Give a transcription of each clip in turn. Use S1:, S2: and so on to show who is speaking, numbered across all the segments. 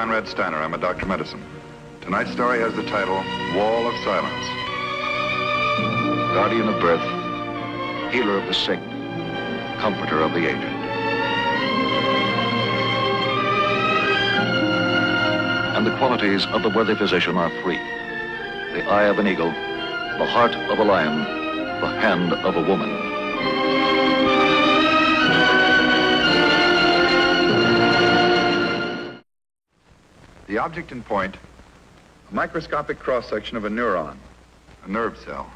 S1: Conrad Steiner. I'm a doctor of medicine. Tonight's story has the title, Wall of Silence.
S2: Guardian of birth, healer of the sick, comforter of the aged. And the qualities of the worthy physician are three. The eye of an eagle, the heart of a lion, the hand of a woman.
S1: The object in point, a microscopic cross-section of a neuron, a nerve cell.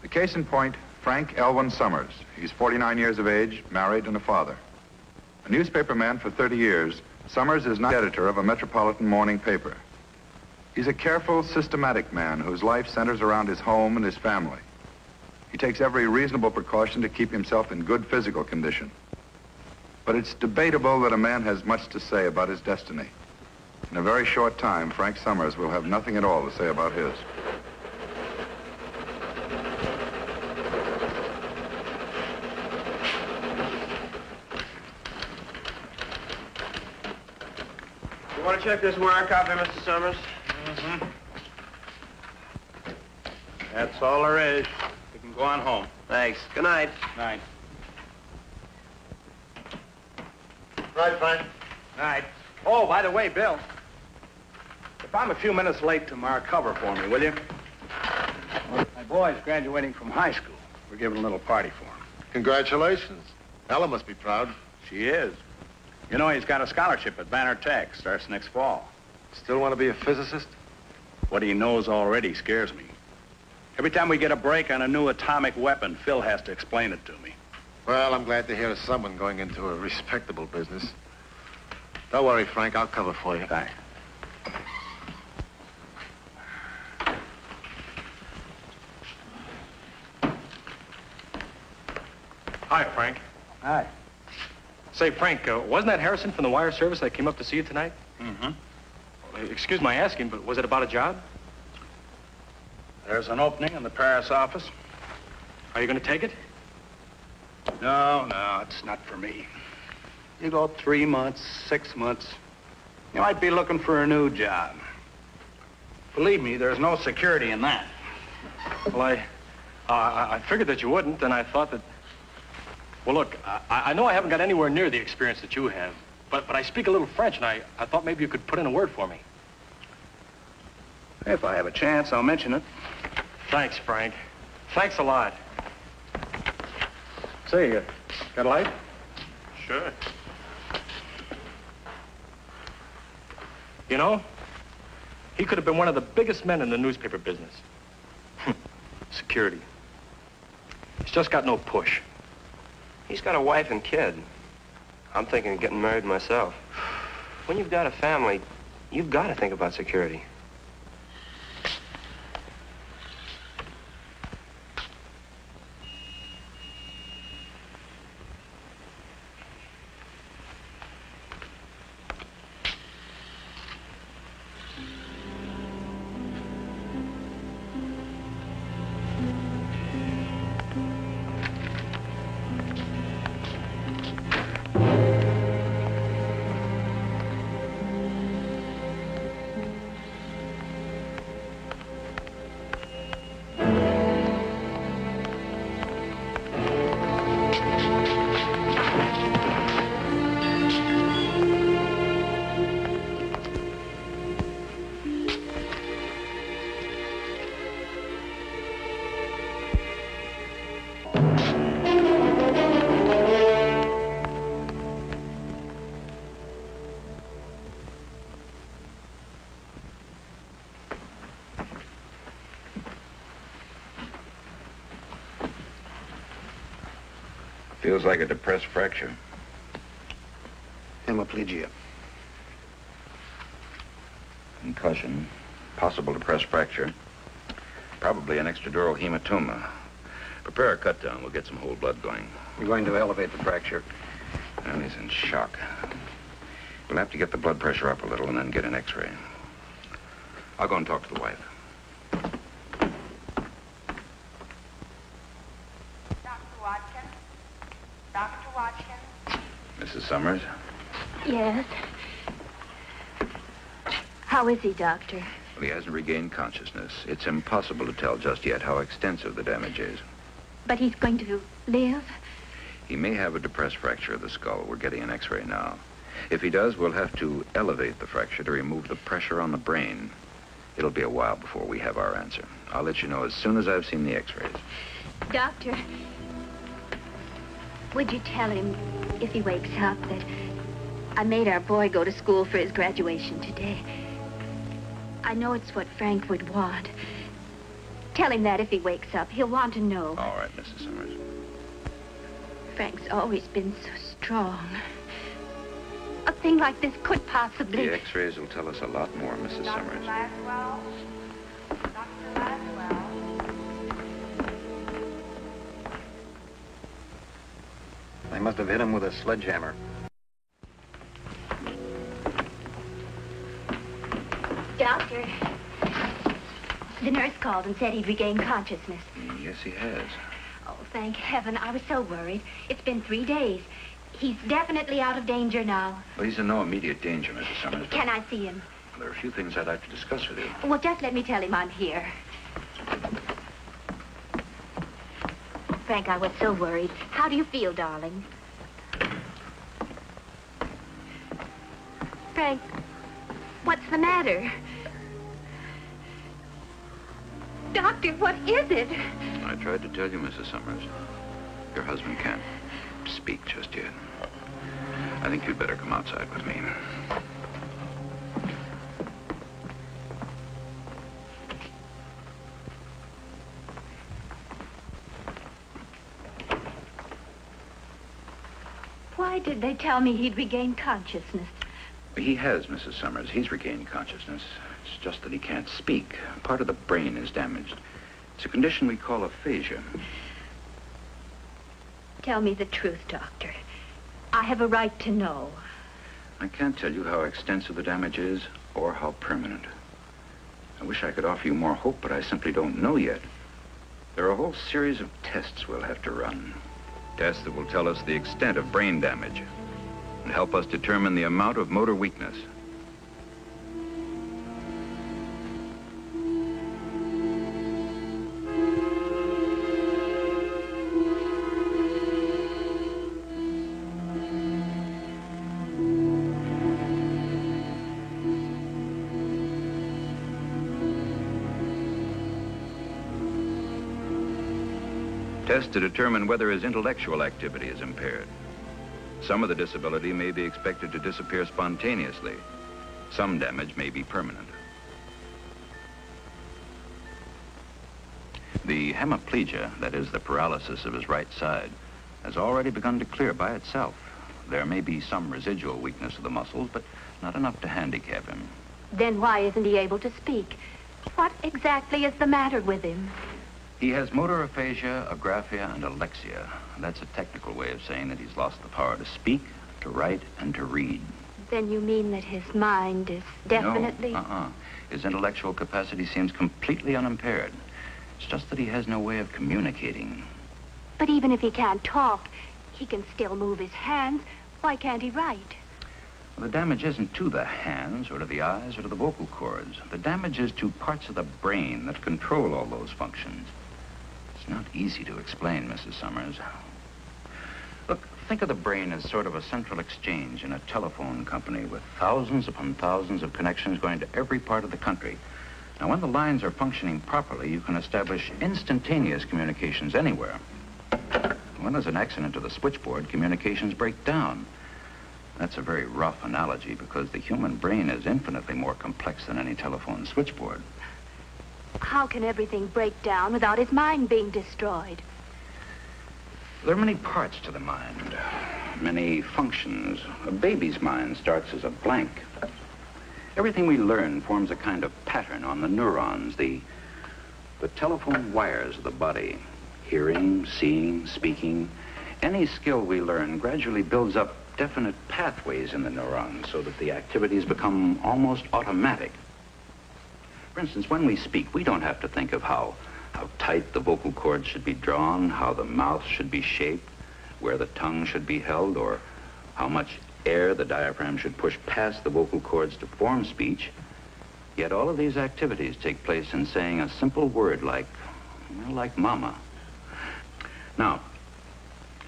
S1: The case in point, Frank Elwyn Summers. He's 49 years of age, married, and a father. A newspaper man for 30 years, Summers is now editor of a metropolitan morning paper. He's a careful, systematic man whose life centers around his home and his family. He takes every reasonable precaution to keep himself in good physical condition. But it's debatable that a man has much to say about his destiny. In a very short time, Frank Summers will have nothing at all to say about his.
S3: You want to check this wire copy, Mr. Summers?
S4: Mm-hmm. That's all there is. You can go on home.
S3: Thanks. Good night.
S4: Night.
S3: Right, Frank.
S4: Night. Oh, by the way, Bill, if I'm a few minutes late tomorrow, cover for me, will you? My boy's graduating from high school. We're giving a little party for him.
S5: Congratulations. Ella must be proud.
S4: She is. You know, he's got a scholarship at Banner Tech. Starts next fall.
S5: Still want to be a physicist?
S4: What he knows already scares me. Every time we get a break on a new atomic weapon, Phil has to explain it to me.
S5: Well, I'm glad to hear of someone going into a respectable business. Don't worry, Frank. I'll cover for you.
S4: Thanks.
S6: Hi, Frank.
S4: Hi.
S6: Say, Frank, wasn't that Harrison from the wire service that came up to see you tonight?
S4: Mm-hmm.
S6: Excuse my asking, but was it about a job?
S4: There's an opening in the Paris office.
S6: Are you going to take it?
S4: No, it's not for me. You go 3 months, 6 months. You might be looking for a new job. Believe me, there's no security in that.
S6: Well, I figured that you wouldn't, and I thought that... Well, look, I know I haven't got anywhere near the experience that you have, but I speak a little French, and I thought maybe you could put in a word for me.
S4: If I have a chance, I'll mention it.
S6: Thanks, Frank. Thanks a lot. Say, got a light?
S4: Sure.
S6: You know, he could have been one of the biggest men in the newspaper business. Security. He's just got no push.
S3: He's got a wife and kid. I'm thinking of getting married myself. When you've got a family, you've got to think about security.
S2: Feels like a depressed fracture.
S4: Hemiplegia.
S2: Concussion. Possible depressed fracture. Probably an extradural hematoma. Prepare a cut down. We'll get some whole blood going.
S4: We're going to elevate the fracture.
S2: And he's in shock. We'll have to get the blood pressure up a little and then get an x-ray. I'll go and talk to the wife.
S7: Dr. Watkins?
S2: Mrs. Summers?
S7: Yes. How is he, Doctor?
S2: Well, he hasn't regained consciousness. It's impossible to tell just yet how extensive the damage is.
S7: But he's going to live?
S2: He may have a depressed fracture of the skull. We're getting an x-ray now. If he does, we'll have to elevate the fracture to remove the pressure on the brain. It'll be a while before we have our answer. I'll let you know as soon as I've seen the x-rays.
S7: Doctor, would you tell him, if he wakes up, that I made our boy go to school for his graduation today? I know it's what Frank would want. Tell him that if he wakes up. He'll want to know.
S2: All right, Mrs. Summers.
S7: Frank's always been so strong. A thing like this could possibly...
S2: The x-rays will tell us a lot more, Mrs. Summers.
S7: Laswell? Dr. Laswell?
S5: They must have hit him with a sledgehammer.
S7: Doctor, the nurse called and said he'd regained consciousness.
S2: Yes, he has.
S7: Oh, thank heaven. I was so worried. It's been 3 days. He's definitely out of danger now.
S2: Well, he's in no immediate danger, Mrs. Summers.
S7: Can I see him?
S2: Well, there are a few things I'd like to discuss with you.
S7: Well, just let me tell him I'm here. Frank, I was so worried. How do you feel, darling? Frank, what's the matter? Doctor, what is it?
S2: I tried to tell you, Mrs. Summers. Your husband can't speak just yet. I think you'd better come outside with me.
S7: Why did they tell me he'd regained consciousness?
S2: He has, Mrs. Summers. He's regained consciousness. It's just that he can't speak. Part of the brain is damaged. It's a condition we call aphasia.
S7: Tell me the truth, Doctor. I have a right to know.
S2: I can't tell you how extensive the damage is or how permanent. I wish I could offer you more hope, but I simply don't know yet. There are a whole series of tests we'll have to run. Tests that will tell us the extent of brain damage and help us determine the amount of motor weakness. Tests to determine whether his intellectual activity is impaired. Some of the disability may be expected to disappear spontaneously. Some damage may be permanent. The hemiplegia, that is the paralysis of his right side, has already begun to clear by itself. There may be some residual weakness of the muscles, but not enough to handicap him.
S7: Then why isn't he able to speak? What exactly is the matter with him?
S2: He has motor aphasia, agraphia, and alexia. That's a technical way of saying that he's lost the power to speak, to write, and to read.
S7: Then you mean that his mind is definitely...
S2: No, His intellectual capacity seems completely unimpaired. It's just that he has no way of communicating.
S7: But even if he can't talk, he can still move his hands. Why can't he write?
S2: Well, the damage isn't to the hands or to the eyes or to the vocal cords. The damage is to parts of the brain that control all those functions. It's not easy to explain, Mrs. Summers. Look, think of the brain as sort of a central exchange in a telephone company with thousands upon thousands of connections going to every part of the country. Now, when the lines are functioning properly, you can establish instantaneous communications anywhere. When there's an accident to the switchboard, communications break down. That's a very rough analogy because the human brain is infinitely more complex than any telephone switchboard.
S7: How can everything break down without his mind being destroyed?
S2: There are many parts to the mind, many functions. A baby's mind starts as a blank. Everything we learn forms a kind of pattern on the neurons, the telephone wires of the body. Hearing, seeing, speaking. Any skill we learn gradually builds up definite pathways in the neurons so that the activities become almost automatic. For instance, when we speak, we don't have to think of how tight the vocal cords should be drawn, how the mouth should be shaped, where the tongue should be held, or how much air the diaphragm should push past the vocal cords to form speech. Yet all of these activities take place in saying a simple word like mama. Now,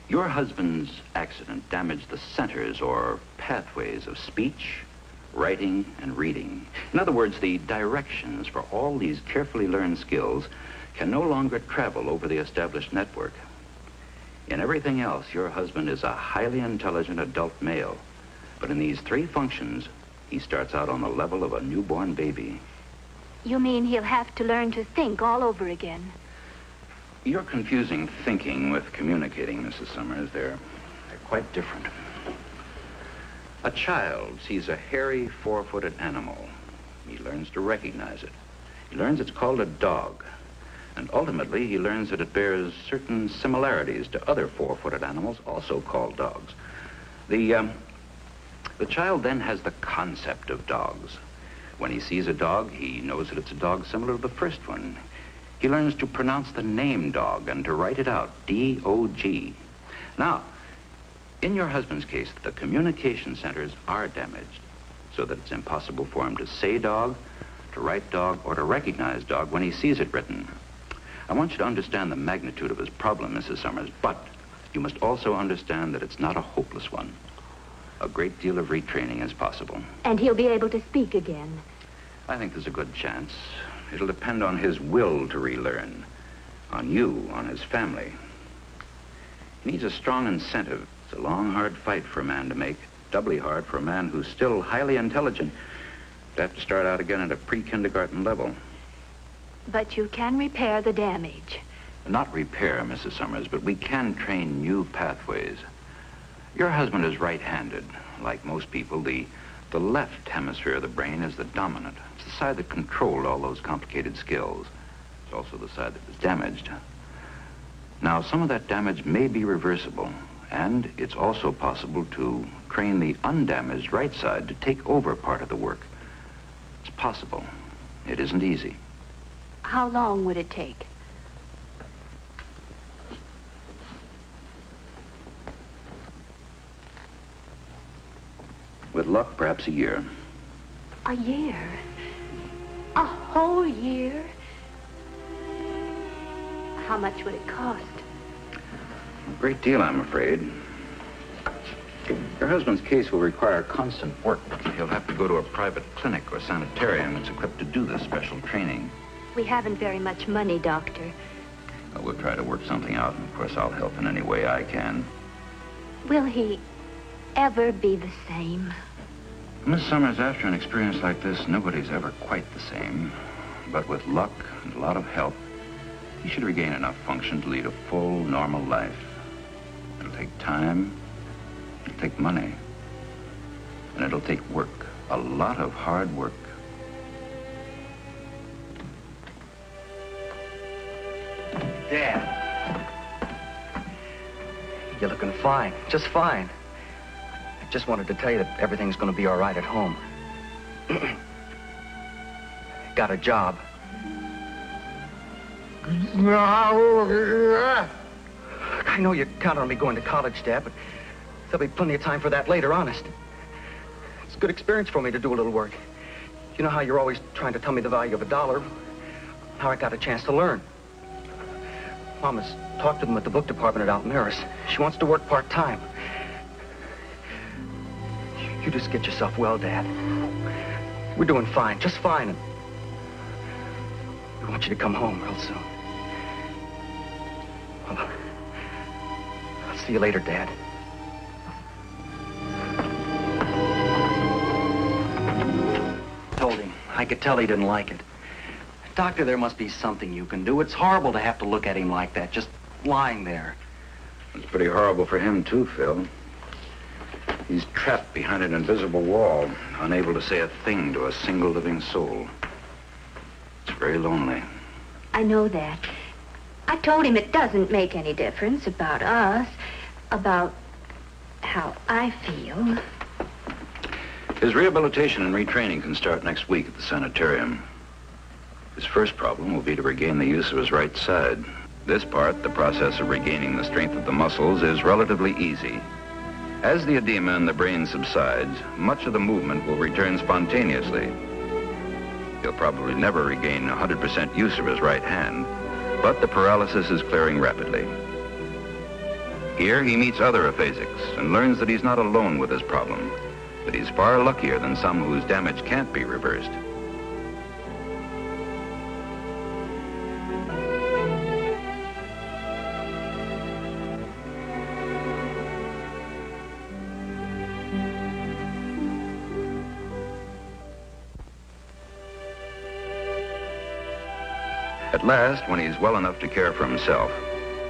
S2: your husband's accident damaged the centers or pathways of speech, writing, and reading. In other words, the directions for all these carefully learned skills can no longer travel over the established network. In everything else, your husband is a highly intelligent adult male. But in these three functions, he starts out on the level of a newborn baby.
S7: You mean he'll have to learn to think all over again?
S2: You're confusing thinking with communicating, Mrs. Summers. They're quite different. A child sees a hairy, four-footed animal. He learns to recognize it. He learns it's called a dog. And ultimately, he learns that it bears certain similarities to other four-footed animals, also called dogs. The child then has the concept of dogs. When he sees a dog, he knows that it's a dog similar to the first one. He learns to pronounce the name dog and to write it out, D-O-G. Now, in your husband's case, the communication centers are damaged so that it's impossible for him to say dog, to write dog, or to recognize dog when he sees it written. I want you to understand the magnitude of his problem, Mrs. Summers, but you must also understand that it's not a hopeless one. A great deal of retraining is possible.
S7: And he'll be able to speak again?
S2: I think there's a good chance. It'll depend on his will to relearn, on you, on his family. He needs a strong incentive. It's a long, hard fight for a man to make, doubly hard for a man who's still highly intelligent to have to start out again at a pre-kindergarten level.
S7: But you can repair the damage.
S2: Not repair, Mrs. Summers, but we can train new pathways. Your husband is right-handed. Like most people, the left hemisphere of the brain is the dominant. It's the side that controlled all those complicated skills. It's also the side that was damaged. Now, some of that damage may be reversible, and it's also possible to train the undamaged right side to take over part of the work. It's possible. It isn't easy.
S7: How long would it take?
S2: With luck, perhaps a year.
S7: A year? A whole year? How much would it cost?
S2: A great deal, I'm afraid. Your husband's case will require constant work. He'll have to go to a private clinic or sanitarium that's equipped to do this special training.
S7: We haven't very much money, Doctor.
S2: Well, we'll try to work something out, and of course I'll help in any way I can.
S7: Will he ever be the same?
S2: Miss Summers, after an experience like this, nobody's ever quite the same. But with luck and a lot of help, he should regain enough function to lead a full, normal life. It'll take time, it'll take money, and it'll take work, a lot of hard work.
S8: Dad. You're looking fine, just fine. I just wanted to tell you that everything's going to be all right at home. Got a job. I know you counted on me going to college, Dad, but there'll be plenty of time for that later, honest. It's a good experience for me to do a little work. You know how you're always trying to tell me the value of $1? How I got a chance to learn. Mama's talked to them at the book department at Almaris. She wants to work part-time. You just get yourself well, Dad. We're doing fine, just fine. And we want you to come home real soon. Well, I'll see you later, Dad. Told him. I could tell he didn't like it. Doctor, there must be something you can do. It's horrible to have to look at him like that, just lying there.
S2: It's pretty horrible for him, too, Phil. He's trapped behind an invisible wall, unable to say a thing to a single living soul. It's very lonely.
S7: I know that. I told him it doesn't make any difference about us, about how I feel.
S2: His rehabilitation and retraining can start next week at the sanitarium. His first problem will be to regain the use of his right side. This part, the process of regaining the strength of the muscles, is relatively easy. As the edema in the brain subsides, much of the movement will return spontaneously. He'll He'll probably never regain 100% use of his right hand, but the paralysis is clearing rapidly. Here he meets other aphasics and learns that he's not alone with his problem, that he's far luckier than some whose damage can't be reversed. At last, when he's well enough to care for himself,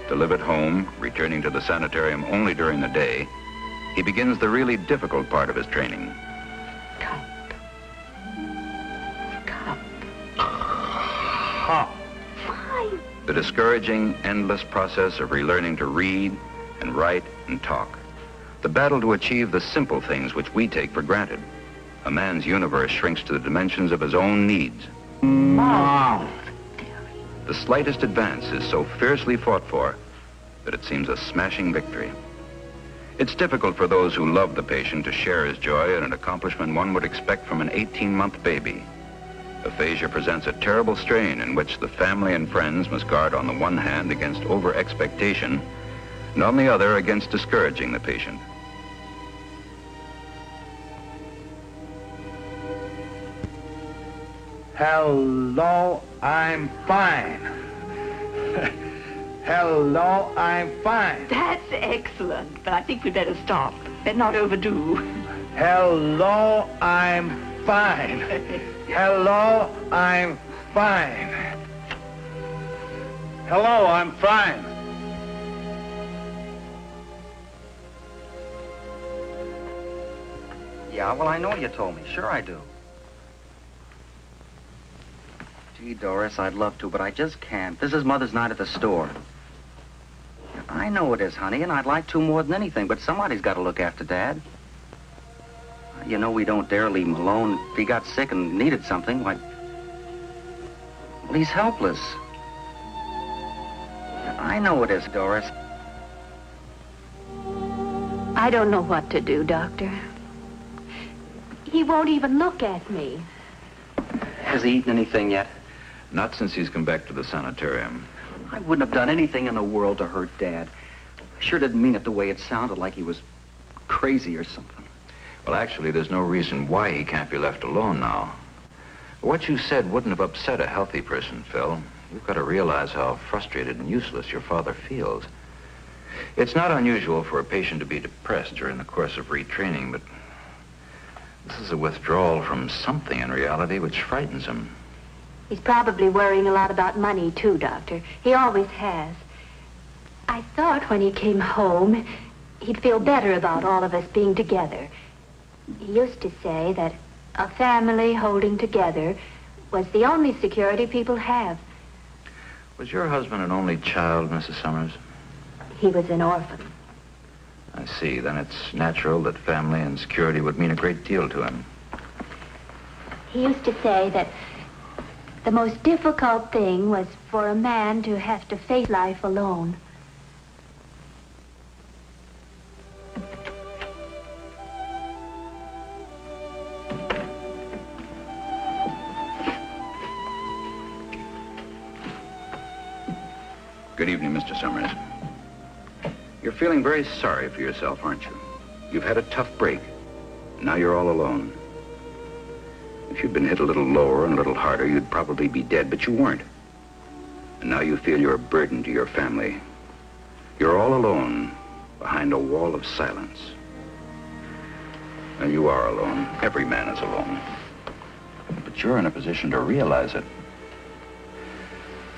S2: to live at home, returning to the sanitarium only during the day, he begins the really difficult part of his training.
S7: Cup. Fine.
S2: The discouraging, endless process of relearning to read and write and talk. The battle to achieve the simple things which we take for granted. A man's universe shrinks to the dimensions of his own needs.
S7: Mom.
S2: The slightest advance is so fiercely fought for that it seems a smashing victory. It's difficult for those who love the patient to share his joy in an accomplishment one would expect from an 18-month baby. Aphasia presents a terrible strain in which the family and friends must guard on the one hand against over-expectation and on the other against discouraging the patient.
S4: Hello, I'm fine. Hello, I'm fine.
S9: That's excellent, but I think we'd better stop. Better not overdo.
S4: Hello, I'm fine. Hello, I'm fine. Hello, I'm fine.
S8: Yeah, well, I know you told me. Sure I do. Gee, Doris, I'd love to, but I just can't. This is Mother's night at the store. I know it is, honey, and I'd like to more than anything, but somebody's got to look after Dad. You know we don't dare leave him alone. If he got sick and needed something, why... Well, he's helpless. I know it is, Doris.
S7: I don't know what to do, Doctor. He won't even look at me.
S8: Has he eaten anything yet?
S2: Not since he's come back to the sanitarium.
S8: I wouldn't have done anything in the world to hurt Dad. I sure didn't mean it the way it sounded, like he was crazy or something.
S2: Well, actually, there's no reason why he can't be left alone now. What you said wouldn't have upset a healthy person, Phil. You've got to realize how frustrated and useless your father feels. It's not unusual for a patient to be depressed during the course of retraining, but this is a withdrawal from something in reality which frightens him.
S7: He's probably worrying a lot about money, too, Doctor. He always has. I thought when he came home, he'd feel better about all of us being together. He used to say that a family holding together was the only security people have.
S2: Was your husband an only child, Mrs. Summers?
S7: He was an orphan.
S2: I see. Then it's natural that family and security would mean a great deal to him.
S7: He used to say that the most difficult thing was for a man to have to face life alone.
S2: Good evening, Mr. Summers. You're feeling very sorry for yourself, aren't you? You've had a tough break. Now you're all alone. If you'd been hit a little lower and a little harder, you'd probably be dead, but you weren't. And now you feel you're a burden to your family. You're all alone behind a wall of silence. And you are alone. Every man is alone. But you're in a position to realize it.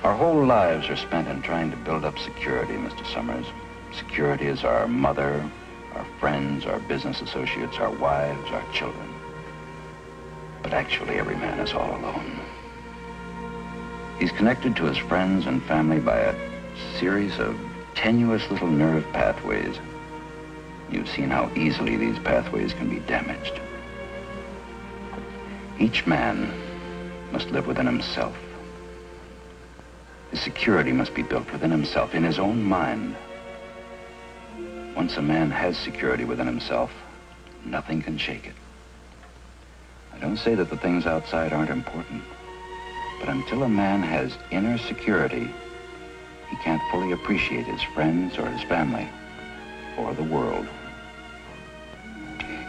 S2: Our whole lives are spent in trying to build up security, Mr. Summers. Security is our mother, our friends, our business associates, our wives, our children. But actually, every man is all alone. He's connected to his friends and family by a series of tenuous little nerve pathways. You've seen how easily these pathways can be damaged. Each man must live within himself. His security must be built within himself, in his own mind. Once a man has security within himself, nothing can shake it. I don't say that the things outside aren't important. But until a man has inner security, he can't fully appreciate his friends or his family or the world.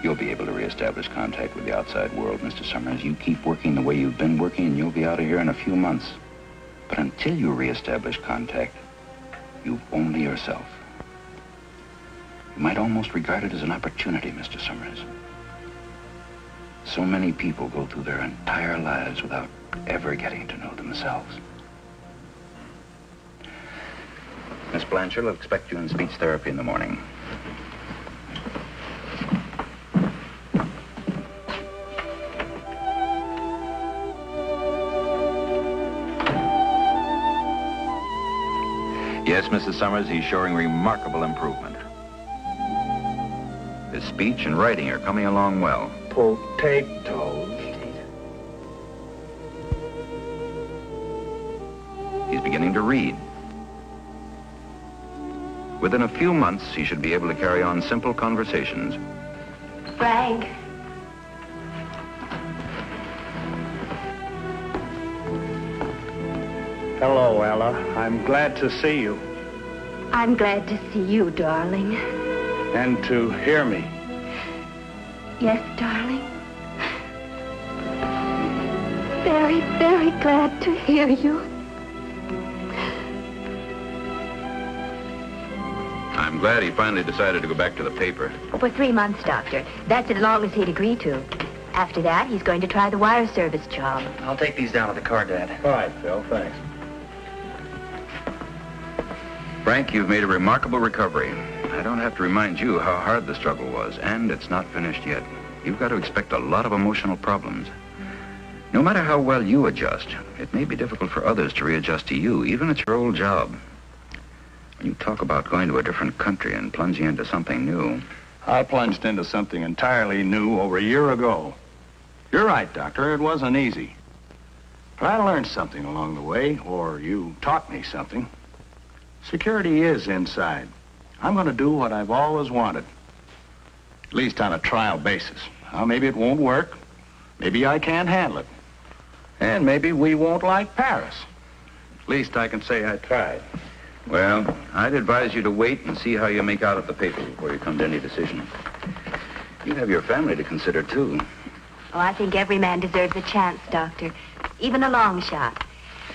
S2: You'll be able to reestablish contact with the outside world, Mr. Summers. You keep working the way you've been working, and you'll be out of here in a few months. But until you reestablish contact, you've only yourself. You might almost regard it as an opportunity, Mr. Summers. So many people go through their entire lives without ever getting to know themselves. Miss Blanchard will expect you in speech therapy in the morning. Yes, Mrs. Summers, he's showing remarkable improvement. His speech and writing are coming along well.
S4: Potatoes.
S2: He's beginning to read. Within a few months, he should be able to carry on simple conversations.
S7: Frank.
S4: Hello, Ella. I'm glad to see you.
S7: I'm glad to see you, darling.
S4: And to hear me.
S7: Yes, darling. Very, very glad to hear you.
S2: I'm glad he finally decided to go back to the paper.
S7: For 3 months, Doctor. That's as long as he'd agree to. After that, he's going to try the wire service job.
S8: I'll take these down to the car, Dad.
S4: All right, Phil, thanks.
S2: Frank, you've made a remarkable recovery. I don't have to remind you how hard the struggle was, and it's not finished yet. You've got to expect a lot of emotional problems. No matter how well you adjust, it may be difficult for others to readjust to you, even at your old job. When you talk about going to a different country and plunging into something new...
S4: I plunged into something entirely new over a year ago. You're right, Doctor. It wasn't easy. But I learned something along the way, or you taught me something. Security is inside. I'm going to do what I've always wanted. At least on a trial basis. Now, maybe it won't work. Maybe I can't handle it. And maybe we won't like Paris. At least I can say I tried.
S2: Well, I'd advise you to wait and see how you make out at the paper before you come to any decision. You have your family to consider, too.
S7: Oh, I think every man deserves a chance, Doctor. Even a long shot.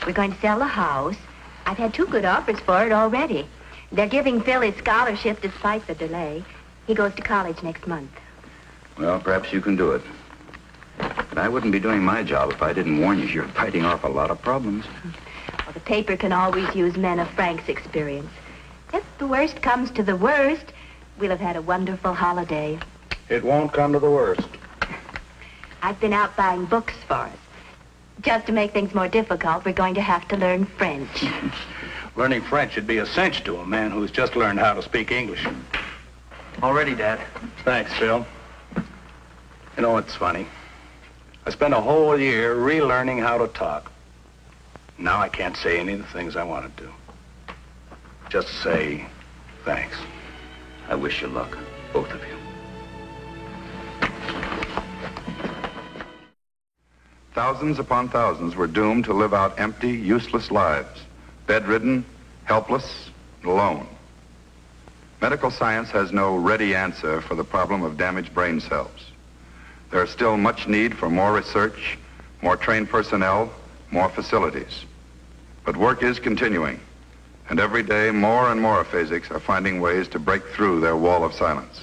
S7: We're going to sell the house. I've had 2 good offers for it already. They're giving Phil his scholarship despite the delay. He goes to college next month.
S2: Well, perhaps you can do it. But I wouldn't be doing my job if I didn't warn you you're fighting off a lot of problems.
S7: Well, the paper can always use men of Frank's experience. If the worst comes to the worst, we'll have had a wonderful holiday.
S4: It won't come to the worst.
S7: I've been out buying books for us. Just to make things more difficult, we're going to have to learn French.
S4: Learning French should be a cinch to a man who's just learned how to speak English.
S8: Already, Dad.
S4: Thanks, Phil. You know, it's funny. I spent a whole year relearning how to talk. Now I can't say any of the things I want to do. Just say thanks.
S2: I wish you luck, both of you.
S1: Thousands upon thousands were doomed to live out empty, useless lives, bedridden, helpless, alone. Medical science has no ready answer for the problem of damaged brain cells. There is still much need for more research, more trained personnel, more facilities. But work is continuing, and every day more and more aphasics are finding ways to break through their wall of silence.